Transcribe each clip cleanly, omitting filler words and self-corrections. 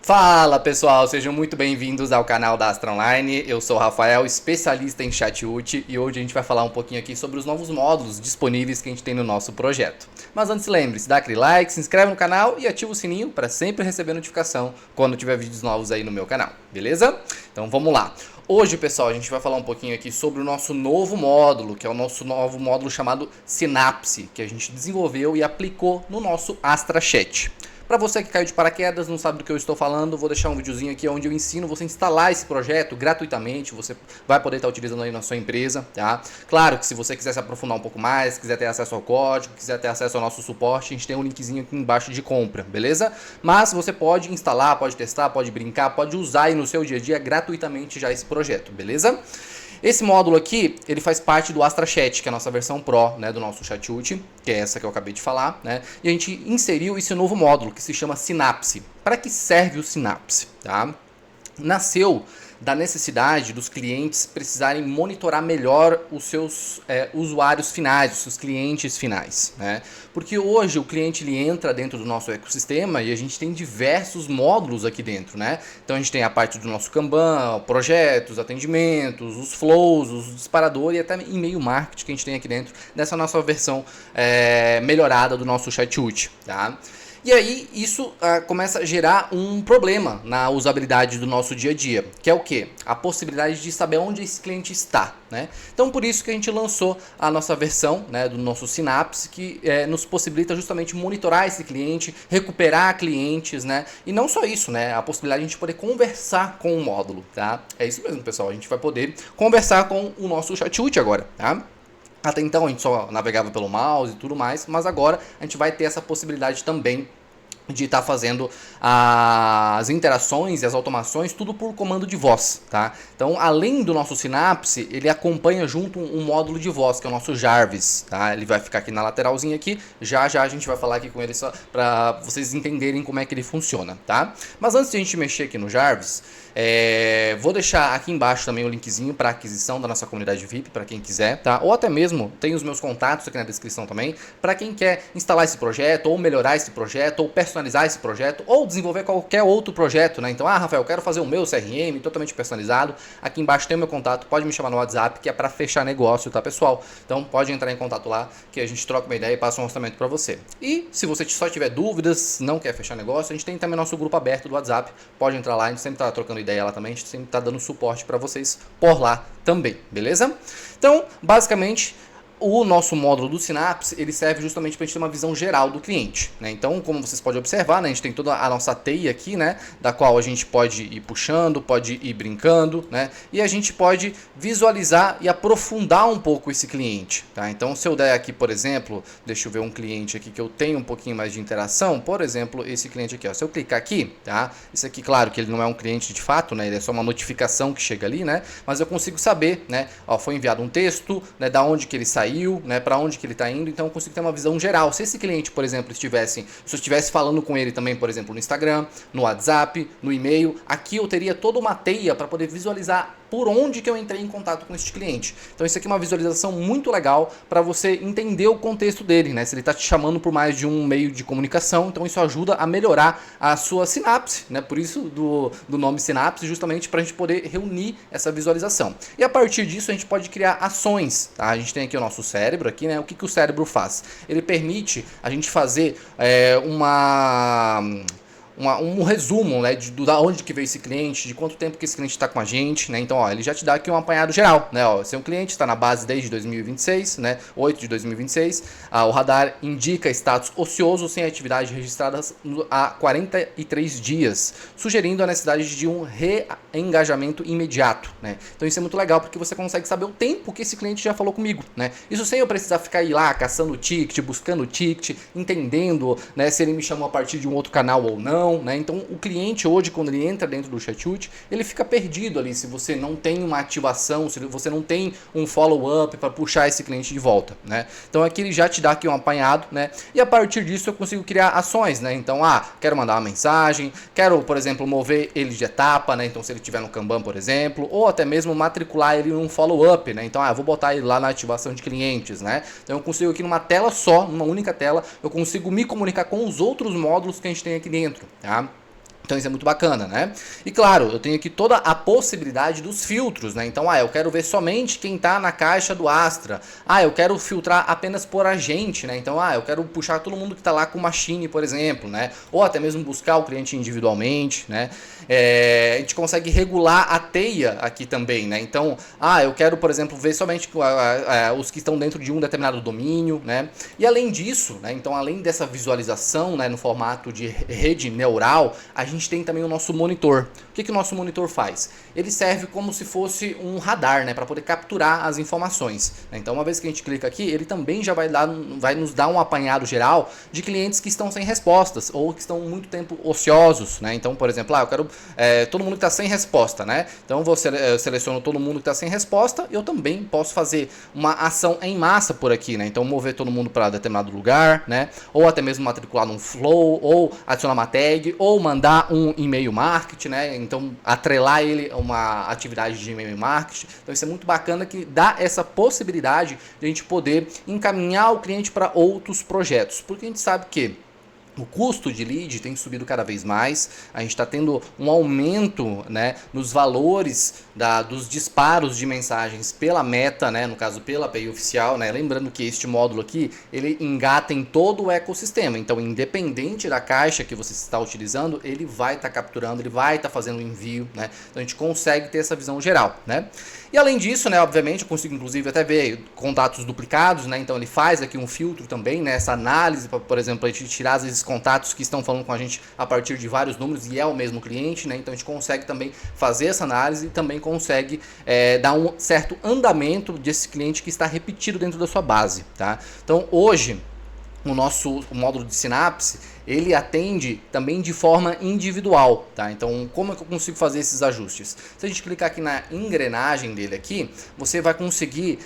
Fala pessoal, sejam muito bem-vindos ao canal da Astra Online. Eu sou o Rafael, especialista em Chat-UT, e hoje a gente vai falar um pouquinho aqui sobre os novos módulos disponíveis que a gente tem no nosso projeto. Mas antes, lembre-se, dá aquele like, se inscreve no canal e ativa o sininho para sempre receber notificação quando tiver vídeos novos aí no meu canal, beleza? Então vamos lá. Hoje, pessoal, a gente vai falar um pouquinho aqui sobre o nosso novo módulo, que é o nosso novo módulo chamado Synapse, que a gente desenvolveu e aplicou no nosso Astra Chat. Para você que caiu de paraquedas, não sabe do que eu estou falando, vou deixar um videozinho aqui onde eu ensino você a instalar esse projeto gratuitamente. Você vai poder estar utilizando aí na sua empresa, tá? Claro que se você quiser se aprofundar um pouco mais, quiser ter acesso ao código, quiser ter acesso ao nosso suporte, a gente tem um linkzinho aqui embaixo de compra, beleza? Mas você pode instalar, pode testar, pode brincar, pode usar aí no seu dia a dia gratuitamente já esse projeto, beleza? Esse módulo aqui, ele faz parte do Astra Chat, que é a nossa versão Pro, né, do nosso Chat-UT, que é essa que eu acabei de falar, né? E a gente inseriu esse novo módulo, que se chama Synapse. Para que serve o Synapse? Tá? Nasceu da necessidade dos clientes precisarem monitorar melhor os seus usuários finais, os seus clientes finais, né? Porque hoje o cliente ele entra dentro do nosso ecossistema e a gente tem diversos módulos aqui dentro, né? Então a gente tem a parte do nosso Kanban, projetos, atendimentos, os flows, os disparadores e até e-mail marketing que a gente tem aqui dentro dessa nossa versão melhorada do nosso Chat-UT, tá? E aí isso começa a gerar um problema na usabilidade do nosso dia a dia, que é o quê? A possibilidade de saber onde esse cliente está, né? Então por isso que a gente lançou a nossa versão, né, do nosso Synapse, que nos possibilita justamente monitorar esse cliente, recuperar clientes, né? E não só isso, né? A possibilidade de a gente poder conversar com o módulo, tá? É isso mesmo, pessoal. A gente vai poder conversar com o nosso Chat-UT agora, tá? Até então a gente só navegava pelo mouse e tudo mais, mas agora a gente vai ter essa possibilidade também de estar fazendo as interações e as automações tudo por comando de voz, tá? Então, além do nosso Synapse, ele acompanha junto um módulo de voz, que é o nosso Jarvis, tá? Ele vai ficar aqui na lateralzinha aqui, já a gente vai falar aqui com ele só para vocês entenderem como é que ele funciona, tá? Mas antes de a gente mexer aqui no Jarvis, vou deixar aqui embaixo também o linkzinho para aquisição da nossa comunidade VIP, para quem quiser, tá? Ou até mesmo tem os meus contatos aqui na descrição também, para quem quer instalar esse projeto, ou melhorar esse projeto, ou personalizar esse projeto, ou desenvolver qualquer outro projeto, né? Então, Rafael, eu quero fazer o meu CRM totalmente personalizado. Aqui embaixo tem o meu contato, pode me chamar no WhatsApp, que é para fechar negócio, tá, pessoal? Então, pode entrar em contato lá, que a gente troca uma ideia e passa um orçamento para você. E se você só tiver dúvidas, não quer fechar negócio, a gente tem também nosso grupo aberto do WhatsApp, pode entrar lá, a gente sempre tá trocando ideia lá também, a gente sempre tá dando suporte para vocês por lá também, beleza? Então, basicamente, o nosso módulo do Synapse, ele serve justamente para a gente ter uma visão geral do cliente, né? Então, como vocês podem observar, né, a gente tem toda a nossa teia aqui, né, da qual a gente pode ir puxando, pode ir brincando, né, e a gente pode visualizar e aprofundar um pouco esse cliente, tá? Então, se eu der aqui, por exemplo, deixa eu ver um cliente aqui que eu tenho um pouquinho mais de interação, por exemplo, esse cliente aqui, ó, se eu clicar aqui, tá? Isso aqui, claro, que ele não é um cliente de fato, né, ele é só uma notificação que chega ali, né, mas eu consigo saber, né, ó, foi enviado um texto, né, da onde que ele saiu, né, para onde que ele está indo, então eu consigo ter uma visão geral. Se esse cliente, por exemplo, se eu estivesse falando com ele também, por exemplo, no Instagram, no WhatsApp, no e-mail, aqui eu teria toda uma teia para poder visualizar por onde que eu entrei em contato com este cliente. Então isso aqui é uma visualização muito legal para você entender o contexto dele, né? Se ele está te chamando por mais de um meio de comunicação, então isso ajuda a melhorar a sua sinapse, né? Por isso do nome sinapse, justamente para a gente poder reunir essa visualização. E a partir disso a gente pode criar ações, tá? A gente tem aqui o nosso cérebro aqui, né? O que o cérebro faz? Ele permite a gente fazer um resumo, né, da onde que veio esse cliente, de quanto tempo que esse cliente está com a gente, né? Então, ó, ele já te dá aqui um apanhado geral, né? Ó, seu cliente está na base desde 2026, né? 8 de 2026. O radar indica status ocioso sem atividade registradas há 43 dias, sugerindo a necessidade de um reengajamento imediato, né? Então, isso é muito legal porque você consegue saber o tempo que esse cliente já falou comigo, né? Isso sem eu precisar ficar aí lá caçando o ticket, buscando o ticket, entendendo, né, se ele me chamou a partir de um outro canal ou não, né? Então o cliente hoje, quando ele entra dentro do Chat-UT, ele fica perdido ali se você não tem uma ativação, se você não tem um follow-up para puxar esse cliente de volta, né? Então aqui ele já te dá aqui um apanhado, né? E a partir disso eu consigo criar ações, né? Então, quero mandar uma mensagem, quero, por exemplo, mover ele de etapa, né? Então se ele estiver no Kanban, por exemplo, ou até mesmo matricular ele num follow-up, né? Então, eu vou botar ele lá na ativação de clientes, né? Então eu consigo aqui numa tela só, numa única tela, eu consigo me comunicar com os outros módulos que a gente tem aqui dentro, tá? Então isso é muito bacana, né? E claro, eu tenho aqui toda a possibilidade dos filtros, né? Então, eu quero ver somente quem está na caixa do Astra. Eu quero filtrar apenas por agente, né? Então, eu quero puxar todo mundo que está lá com machine, por exemplo, né? Ou até mesmo buscar o cliente individualmente, né? A gente consegue regular a teia aqui também, né? Então, eu quero, por exemplo, ver somente os que estão dentro de um determinado domínio, né? E além disso, né? Então, além dessa visualização, né, no formato de rede neural, a gente tem também o nosso monitor. O que o nosso monitor faz? Ele serve como se fosse um radar, né, para poder capturar as informações. Então, uma vez que a gente clica aqui, ele também já vai nos dar um apanhado geral de clientes que estão sem respostas ou que estão muito tempo ociosos, né? Então, por exemplo, eu quero todo mundo que está sem resposta, né? Então, eu seleciono todo mundo que está sem resposta. Eu também posso fazer uma ação em massa por aqui, né? Então, mover todo mundo para determinado lugar, né? Ou até mesmo matricular num flow, ou adicionar uma tag, ou mandar um e-mail marketing, né? Então, atrelar ele a uma atividade de e-mail marketing. Então, isso é muito bacana, que dá essa possibilidade de a gente poder encaminhar o cliente para outros projetos. Porque a gente sabe que o custo de lead tem subido cada vez mais, a gente está tendo um aumento, né, nos valores dos disparos de mensagens pela Meta, né, no caso pela API oficial, né, lembrando que este módulo aqui, ele engata em todo o ecossistema, então independente da caixa que você está utilizando, ele vai estar capturando, ele vai estar fazendo o envio, né, então a gente consegue ter essa visão geral, né. E além disso, né, obviamente, eu consigo inclusive até ver contatos duplicados, né, então ele faz aqui um filtro também, né, essa análise, por exemplo, a gente tirar às vezes contatos que estão falando com a gente a partir de vários números e é o mesmo cliente, né, então a gente consegue também fazer essa análise e também consegue dar um certo andamento desse cliente que está repetido dentro da sua base, tá? Então hoje o módulo de Synapse, ele atende também de forma individual, tá? Então, como é que eu consigo fazer esses ajustes? Se a gente clicar aqui na engrenagem dele aqui, você vai conseguir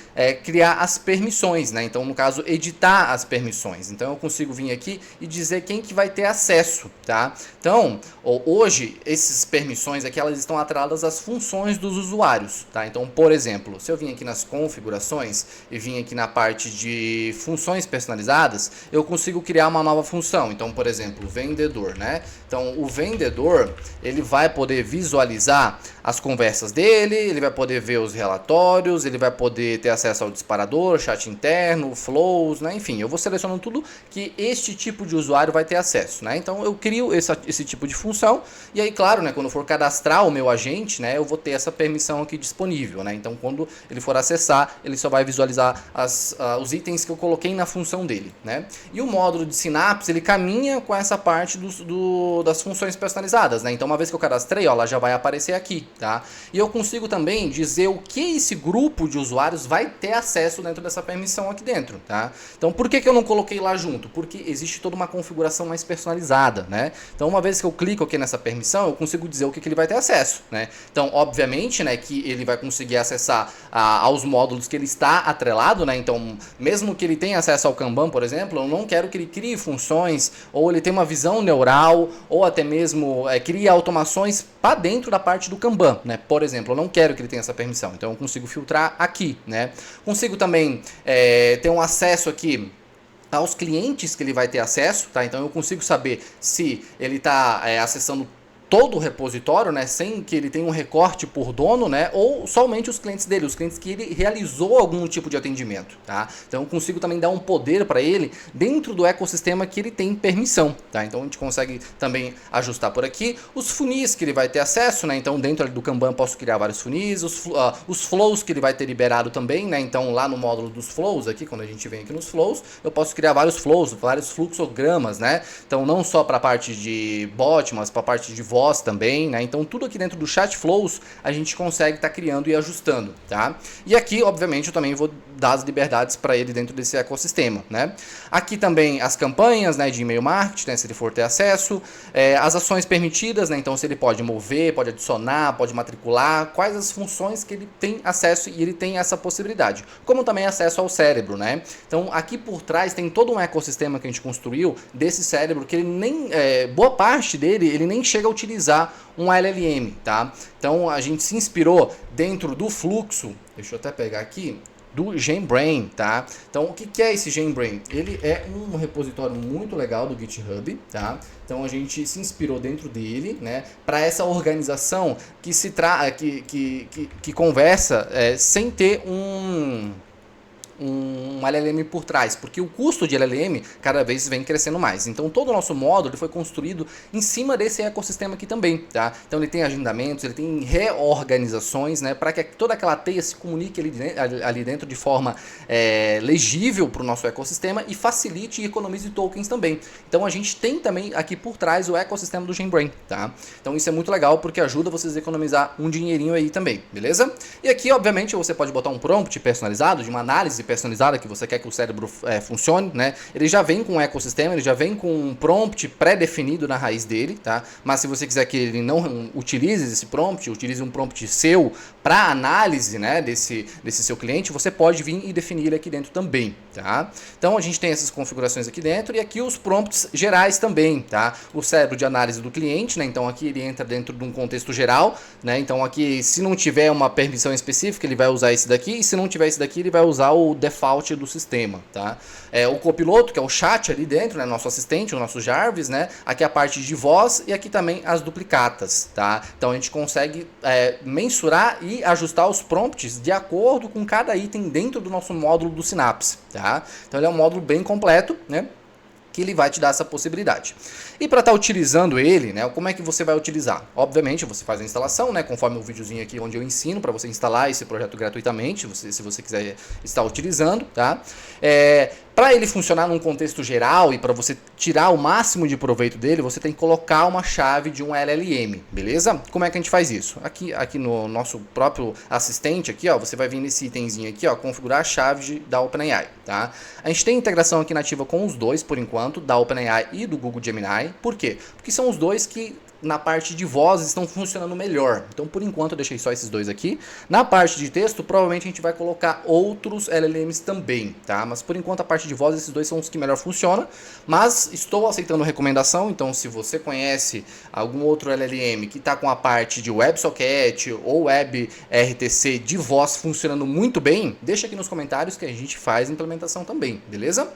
criar as permissões, né? Então, no caso, editar as permissões. Então, eu consigo vir aqui e dizer quem que vai ter acesso, tá? Então, hoje, essas permissões aqui, elas estão atreladas às funções dos usuários, tá? Então, por exemplo, se eu vim aqui nas configurações e vim aqui na parte de funções personalizadas, eu consigo criar uma nova função. Então, por exemplo, vendedor, né? Então, o vendedor, ele vai poder visualizar as conversas dele, ele vai poder ver os relatórios, ele vai poder ter acesso ao disparador, chat interno, flows, né? Enfim, eu vou selecionando tudo que este tipo de usuário vai ter acesso, né? Então, eu crio esse tipo de função e aí, claro, né, quando eu for cadastrar o meu agente, né, eu vou ter essa permissão aqui disponível, né? Então, quando ele for acessar, ele só vai visualizar os itens que eu coloquei na função dele, né? E o módulo de Synapse, ele caminha com essa parte das funções personalizadas, né? Então, uma vez que eu cadastrei, ela já vai aparecer aqui, tá? E eu consigo também dizer o que esse grupo de usuários vai ter acesso dentro dessa permissão aqui dentro, tá? Então, por que eu não coloquei lá junto? Porque existe toda uma configuração mais personalizada, né? Então, uma vez que eu clico aqui nessa permissão, eu consigo dizer o que ele vai ter acesso, né? Então, obviamente, né, que ele vai conseguir acessar aos módulos que ele está atrelado, né? Então, mesmo que ele tenha acesso ao Kanban, por exemplo, eu não quero que ele crie funções, ou ele tenha uma visão neural, ou até mesmo crie automações para dentro da parte do Kanban, né? Por exemplo, eu não quero que ele tenha essa permissão, então eu consigo filtrar aqui, né? Consigo também ter um acesso aqui aos clientes que ele vai ter acesso, tá? Então eu consigo saber se ele está acessando todo o repositório, né, sem que ele tenha um recorte por dono, né, ou somente os clientes dele, os clientes que ele realizou algum tipo de atendimento, tá? Então eu consigo também dar um poder para ele dentro do ecossistema que ele tem permissão, tá? Então a gente consegue também ajustar por aqui os funis que ele vai ter acesso, né? Então dentro do Kanban posso criar vários funis, os flows que ele vai ter liberado também, né? Então lá no módulo dos flows aqui, quando a gente vem aqui nos flows, eu posso criar vários flows, vários fluxogramas, né? Então não só para a parte de bot, mas para a parte de voz também, né? Então tudo aqui dentro do chat flows a gente consegue estar criando e ajustando, tá? E aqui, obviamente, eu também vou dar as liberdades para ele dentro desse ecossistema, né? Aqui também as campanhas, né, de e-mail marketing, né, se ele for ter acesso, as ações permitidas, né? Então se ele pode mover, pode adicionar, pode matricular, quais as funções que ele tem acesso e ele tem essa possibilidade, como também acesso ao cérebro, né? Então aqui por trás tem todo um ecossistema que a gente construiu desse cérebro que ele nem, boa parte dele, ele nem chega a utilizar um LLM, tá? Então a gente se inspirou dentro do fluxo, deixa eu até pegar aqui, do GenBrain, tá? Então, o que é esse GenBrain? Ele é um repositório muito legal do GitHub, tá? Então, a gente se inspirou dentro dele, né, para essa organização que conversa sem ter um LLM por trás, porque o custo de LLM cada vez vem crescendo mais. Então todo o nosso módulo foi construído em cima desse ecossistema aqui também, tá? Então ele tem agendamentos, ele tem reorganizações, né, para que toda aquela teia se comunique ali dentro de forma legível para o nosso ecossistema e facilite e economize tokens também. Então a gente tem também aqui por trás o ecossistema do GenBrain, tá? Então isso é muito legal porque ajuda vocês a economizar um dinheirinho aí também, beleza? E aqui obviamente você pode botar um prompt personalizado de uma análise personalizada que você quer que o cérebro funcione, né? Ele já vem com um ecossistema, ele já vem com um prompt pré-definido na raiz dele, tá? Mas se você quiser que ele não utilize esse prompt, utilize um prompt seu para análise, né, desse seu cliente, você pode vir e definir ele aqui dentro também, tá? Então a gente tem essas configurações aqui dentro e aqui os prompts gerais também, tá? O cérebro de análise do cliente, né? Então aqui ele entra dentro de um contexto geral, né? Então aqui se não tiver uma permissão específica, ele vai usar esse daqui, e se não tiver esse daqui, ele vai usar o default do sistema, tá? O copiloto, que é o chat ali dentro, né, nosso assistente, o nosso Jarvis, né? Aqui a parte de voz e aqui também as duplicatas, tá? Então a gente consegue mensurar e ajustar os prompts de acordo com cada item dentro do nosso módulo do Synapse, tá? Então ele é um módulo bem completo, né, que ele vai te dar essa possibilidade. E para estar utilizando ele, né, como é que você vai utilizar? Obviamente, você faz a instalação, né, conforme o videozinho aqui onde eu ensino para você instalar esse projeto gratuitamente, se você quiser estar utilizando, tá? Para ele funcionar num contexto geral e para você tirar o máximo de proveito dele, você tem que colocar uma chave de um LLM, beleza? Como é que a gente faz isso? Aqui no nosso próprio assistente, aqui, ó, você vai vir nesse itemzinho aqui, ó, configurar a chave da OpenAI, tá? A gente tem integração aqui nativa com os dois, por enquanto, da OpenAI e do Google Gemini. Por quê? Porque são os dois que na parte de voz estão funcionando melhor. Então, por enquanto, eu deixei só esses dois aqui. Na parte de texto, provavelmente a gente vai colocar outros LLMs também, tá? Mas, por enquanto, a parte de voz, esses dois são os que melhor funcionam. Mas, estou aceitando recomendação. Então, se você conhece algum outro LLM que está com a parte de WebSocket ou WebRTC de voz funcionando muito bem, deixa aqui nos comentários que a gente faz a implementação também, beleza?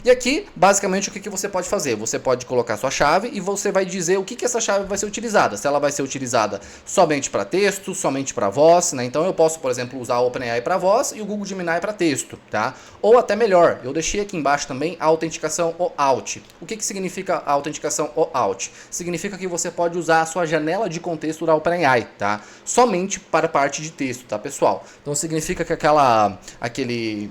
E aqui, basicamente, o que você pode fazer? Você pode colocar sua chave e você vai dizer o que essa chave vai ser utilizada. Se ela vai ser utilizada somente para texto, somente para voz, né? Então eu posso, por exemplo, usar o OpenAI para voz e o Google Gemini para texto, tá? Ou até melhor, eu deixei aqui embaixo também a autenticação OAuth. O que significa a autenticação OAuth? Significa que você pode usar a sua janela de contexto da OpenAI, tá? Somente para a parte de texto, tá, pessoal? Então significa que aquele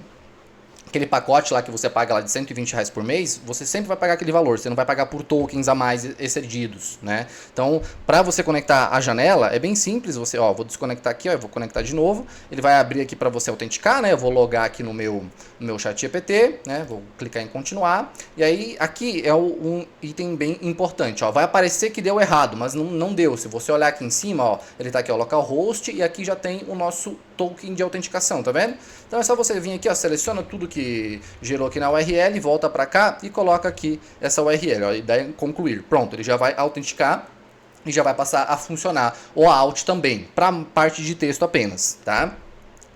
pacote lá que você paga lá de R$ 120 por mês, você sempre vai pagar aquele valor, você não vai pagar por tokens a mais excedidos, né? Então, para você conectar a janela, é bem simples, vou desconectar aqui, eu vou conectar de novo, ele vai abrir aqui para você autenticar, né? Eu vou logar aqui no meu ChatGPT, né? Vou clicar em continuar, e aí aqui é um item bem importante, ó, vai aparecer que deu errado, mas não deu. Se você olhar aqui em cima, ó, ele tá aqui, ó, localhost, e aqui já tem o nosso token de autenticação, tá vendo? Então é só você vir aqui, ó, seleciona tudo que gerou aqui na URL, volta para cá e coloca aqui essa URL, ó, e dá em concluir. Pronto, ele já vai autenticar e já vai passar a funcionar o AUT também, para parte de texto apenas, tá?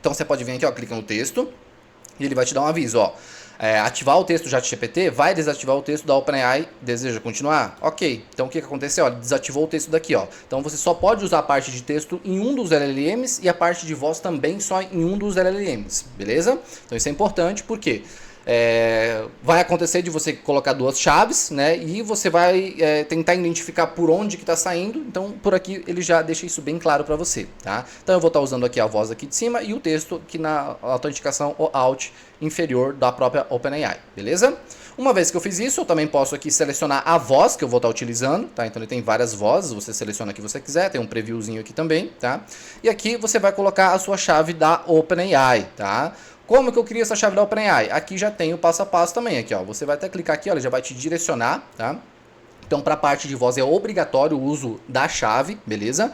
Então você pode vir aqui, ó, clica no texto e ele vai te dar um aviso, ó. Ativar o texto do ChatGPT, vai desativar o texto da OpenAI, deseja continuar? Ok, então o que aconteceu? Ele desativou o texto daqui, ó. Então você só pode usar a parte de texto em um dos LLMs e a parte de voz também só em um dos LLMs, beleza? Então isso é importante porque vai acontecer de você colocar duas chaves, né? E você vai tentar identificar por onde que está saindo. Então por aqui ele já deixa isso bem claro para você, tá? Então eu vou estar usando aqui a voz aqui de cima e o texto aqui na autenticação OAuth inferior da própria OpenAI, beleza? Uma vez que eu fiz isso, eu também posso aqui selecionar a voz que eu vou estar utilizando, tá? Então ele tem várias vozes, você seleciona o que você quiser, tem um previewzinho aqui também, tá? E aqui você vai colocar a sua chave da OpenAI, tá? Como que eu crio essa chave da OpenAI? Aqui já tem o passo a passo também, aqui, ó. Você vai até clicar aqui, ó, ele já vai te direcionar, tá? Então, para a parte de voz é obrigatório o uso da chave, beleza?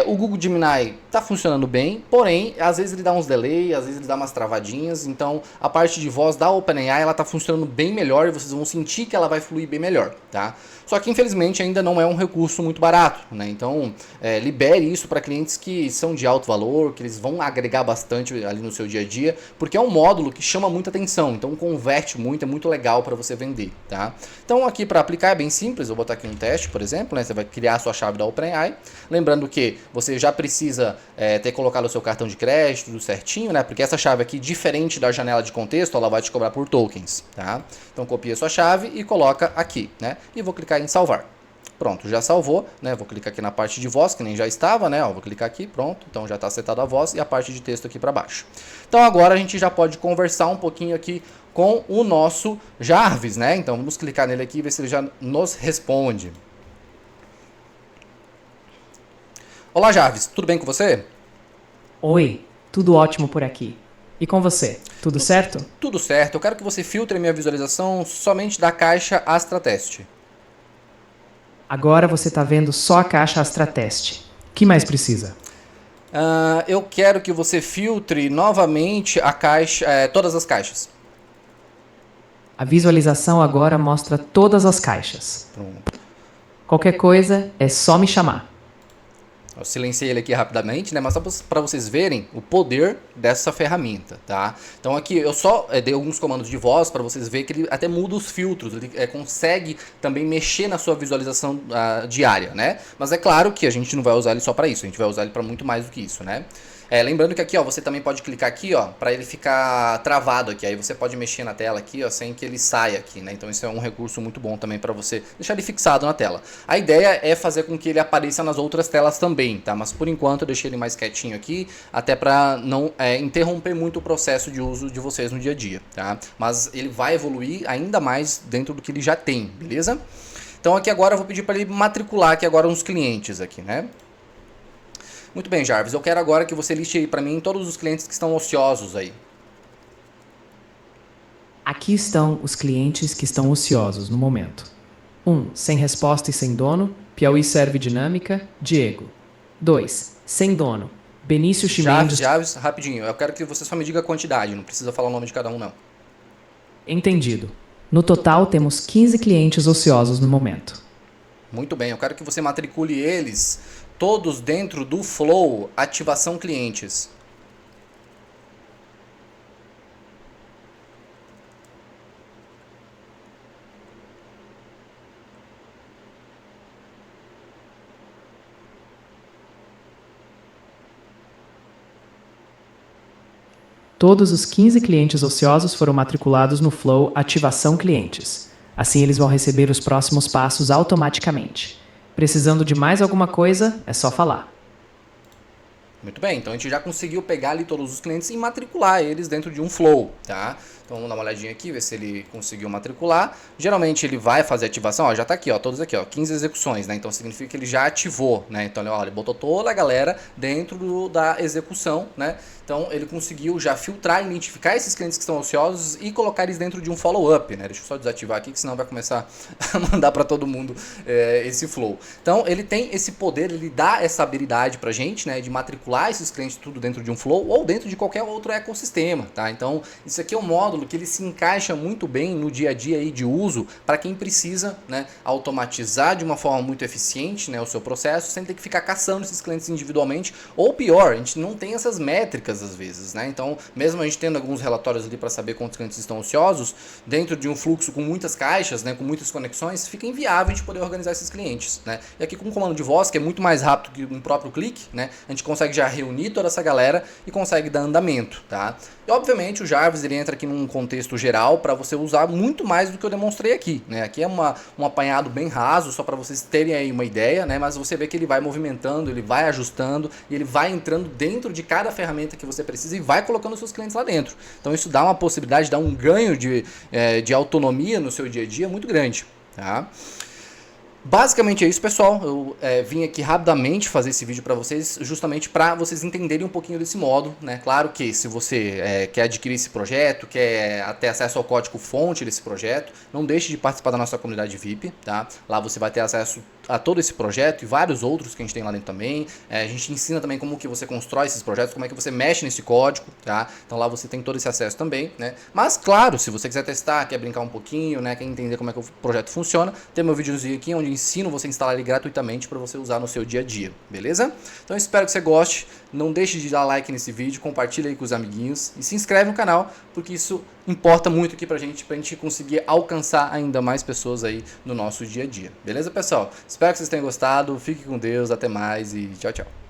O Google Gemini está funcionando bem, porém, às vezes ele dá uns delay, às vezes ele dá umas travadinhas, então a parte de voz da OpenAI ela está funcionando bem melhor e vocês vão sentir que ela vai fluir bem melhor, tá? Só que infelizmente ainda não é um recurso muito barato, né? Então libere isso para clientes que são de alto valor, que eles vão agregar bastante ali no seu dia a dia, porque é um módulo que chama muita atenção, então converte muito, é muito legal para você vender, tá? Então aqui para aplicar é bem simples, eu vou botar aqui um teste, por exemplo, né? Você vai criar a sua chave da OpenAI, lembrando que você já precisa ter colocado o seu cartão de crédito tudo certinho, né? Porque essa chave aqui, diferente da janela de contexto, ela vai te cobrar por tokens, tá? Então copia a sua chave e coloca aqui, né? E vou clicar em salvar. Pronto, já salvou, né? Vou clicar aqui na parte de voz, que nem já estava, né? Ó, vou clicar aqui, pronto. Então já está setada a voz e a parte de texto aqui para baixo. Então agora a gente já pode conversar um pouquinho aqui com o nosso Jarvis, né? Então vamos clicar nele aqui e ver se ele já nos responde. Olá, Jarvis, tudo bem com você? Oi, tudo ótimo por aqui. E com você, tudo certo? Tudo certo, eu quero que você filtre a minha visualização somente da caixa Astra Test. Agora você está vendo só a caixa Astra Test. O que mais precisa? Eu quero que você filtre novamente a caixa, todas as caixas. A visualização agora mostra todas as caixas. Pronto. Qualquer coisa é só me chamar. Eu silenciei ele aqui rapidamente, né? Mas só para vocês verem o poder dessa ferramenta, tá? Então aqui eu só dei alguns comandos de voz para vocês verem que ele até muda os filtros, ele consegue também mexer na sua visualização diária, né? Mas é claro que a gente não vai usar ele só para isso, a gente vai usar ele para muito mais do que isso, né? Lembrando que aqui, ó, você também pode clicar aqui, ó, para ele ficar travado aqui. Aí você pode mexer na tela aqui, ó, sem que ele saia aqui, né? Então isso é um recurso muito bom também para você deixar ele fixado na tela. A ideia é fazer com que ele apareça nas outras telas também, tá? Mas por enquanto eu deixei ele mais quietinho aqui, até para não interromper muito o processo de uso de vocês no dia a dia, tá? Mas ele vai evoluir ainda mais dentro do que ele já tem, beleza? Então aqui agora eu vou pedir para ele matricular aqui agora uns clientes aqui, né? Muito bem, Jarvis, eu quero agora que você liste aí para mim todos os clientes que estão ociosos aí. Aqui estão os clientes que estão ociosos no momento. 1. Sem resposta e sem dono, Piauí Serve Dinâmica, Diego. 2. Sem dono, Benício Chimendes... Jarvis, rapidinho, eu quero que você só me diga a quantidade, não precisa falar o nome de cada um não. Entendido. No total temos 15 clientes ociosos no momento. Muito bem, eu quero que você matricule eles todos dentro do Flow Ativação Clientes. Todos os 15 clientes ociosos foram matriculados no Flow Ativação Clientes. Assim eles vão receber os próximos passos automaticamente. Precisando de mais alguma coisa, é só falar. Muito bem, então a gente já conseguiu pegar ali todos os clientes e matricular eles dentro de um flow, tá? Então vamos dar uma olhadinha aqui, ver se ele conseguiu matricular. Geralmente ele vai fazer ativação, ó, já tá aqui, ó, todos aqui, ó, 15 execuções, né? Então significa que ele já ativou, né? Então ó, ele botou toda a galera dentro da execução, né? Então ele conseguiu já filtrar, identificar esses clientes que estão ociosos e colocar eles dentro de um follow-up, né? Deixa eu só desativar aqui, que senão vai começar a mandar para todo mundo esse flow. Então ele tem esse poder, ele dá essa habilidade pra gente, né? De matricular esses clientes tudo dentro de um flow ou dentro de qualquer outro ecossistema, tá? Então isso aqui é um módulo que ele se encaixa muito bem no dia a dia aí de uso para quem precisa, né, automatizar de uma forma muito eficiente, né, o seu processo sem ter que ficar caçando esses clientes individualmente, ou pior, a gente não tem essas métricas às vezes, né? Então mesmo a gente tendo alguns relatórios ali para saber quantos clientes estão ociosos, dentro de um fluxo com muitas caixas, né, com muitas conexões, fica inviável de poder organizar esses clientes, né? E aqui com um comando de voz, que é muito mais rápido que um próprio clique, né, a gente consegue já reunir toda essa galera e consegue dar andamento, tá? E obviamente o Jarvis ele entra aqui num contexto geral para você usar muito mais do que eu demonstrei aqui, né? Aqui é um apanhado bem raso, só para vocês terem aí uma ideia, né? Mas você vê que ele vai movimentando, ele vai ajustando e ele vai entrando dentro de cada ferramenta que você precisa e vai colocando os seus clientes lá dentro. Então isso dá uma possibilidade, dá um ganho de autonomia no seu dia a dia muito grande, tá? Basicamente é isso, pessoal. Eu vim aqui rapidamente fazer esse vídeo para vocês, justamente para vocês entenderem um pouquinho desse módulo, né? Claro que se você quer adquirir esse projeto, quer ter acesso ao código fonte desse projeto, não deixe de participar da nossa comunidade VIP, tá? Lá você vai ter acesso a todo esse projeto e vários outros que a gente tem lá dentro também. A gente ensina também como que você constrói esses projetos, como é que você mexe nesse código, tá? Então lá você tem todo esse acesso também, né? Mas claro, se você quiser testar, quer brincar um pouquinho, né, quer entender como é que o projeto funciona, tem meu videozinho aqui onde eu ensino você a instalar ele gratuitamente para você usar no seu dia a dia, beleza? Então eu espero que você goste, não deixe de dar like nesse vídeo, compartilha aí com os amiguinhos e se inscreve no canal, porque isso importa muito aqui pra gente conseguir alcançar ainda mais pessoas aí no nosso dia a dia, beleza, pessoal? Espero que vocês tenham gostado, fique com Deus, até mais e tchau, tchau.